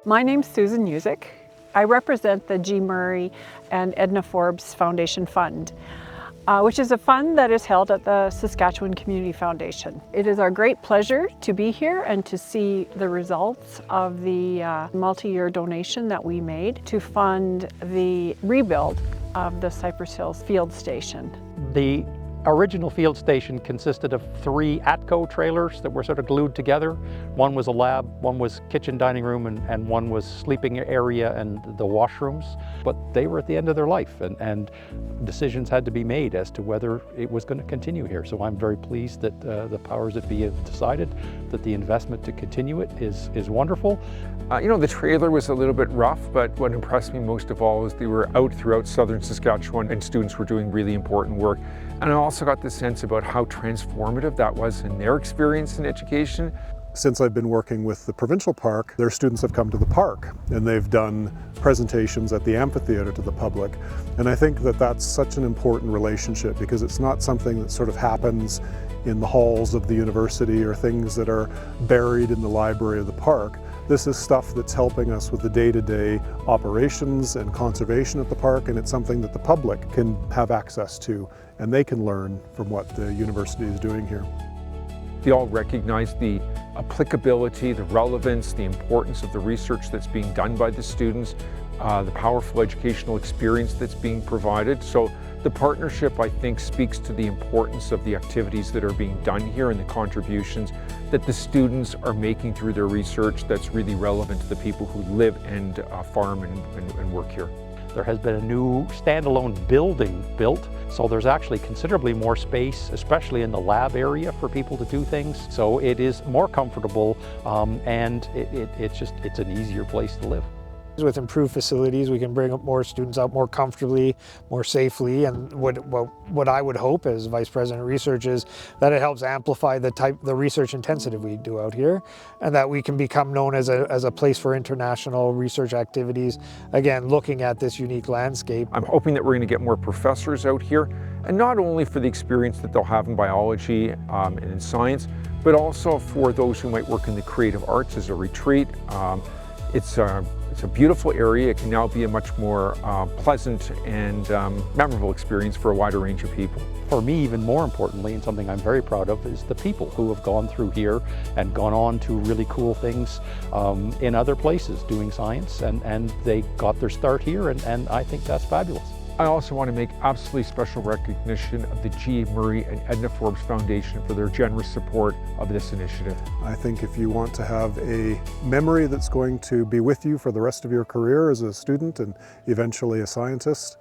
My name's Susan Music. I represent the G. Murray and Edna Forbes Foundation Fund, which is a fund that is held at the Saskatchewan Community Foundation. It is our great pleasure to be here and to see the results of the multi-year donation that we made to fund the rebuild of the Cypress Hills field station. The original field station consisted of 3 ATCO trailers that were sort of glued together. One was a lab, one was kitchen dining room, and one was sleeping area and the washrooms. But they were at the end of their life, and decisions had to be made as to whether it was going to continue here. So I'm very pleased that the powers that be have decided that the investment to continue it is wonderful. You know, the trailer was a little bit rough, but what impressed me most of all is they were out throughout southern Saskatchewan and students were doing really important work. And I also got the sense about how transformative that was in their experience in education. Since I've been working with the provincial park, their students have come to the park and they've done presentations at the amphitheater to the public. And I think that that's such an important relationship because it's not something that sort of happens in the halls of the university or things that are buried in the library of the park. This is stuff that's helping us with the day-to-day operations and conservation at the park, and it's something that the public can have access to and they can learn from what the university is doing here. They all recognize the applicability, the relevance, the importance of the research that's being done by the students, the powerful educational experience that's being provided. So the partnership, I think, speaks to the importance of the activities that are being done here and the contributions that the students are making through their research that's really relevant to the people who live and farm and work here. There has been a new standalone building built, so there's actually considerably more space, especially in the lab area, for people to do things. So it is more comfortable and it's an easier place to live. With improved facilities, we can bring up more students out more comfortably, more safely, and what I would hope as Vice President of Research is that it helps amplify the research intensity we do out here, and that we can become known as a place for international research activities, again, looking at this unique landscape. I'm hoping that we're going to get more professors out here, and not only for the experience that they'll have in biology and in science, but also for those who might work in the creative arts as a retreat. It's a beautiful area. It can now be a much more pleasant and memorable experience for a wider range of people. For me, even more importantly, and something I'm very proud of, is the people who have gone through here and gone on to really cool things in other places doing science, and they got their start here, and I think that's fabulous. I also want to make absolutely special recognition of the G. Murray and Edna Forbes Foundation for their generous support of this initiative. I think if you want to have a memory that's going to be with you for the rest of your career as a student and eventually a scientist,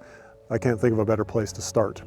I can't think of a better place to start.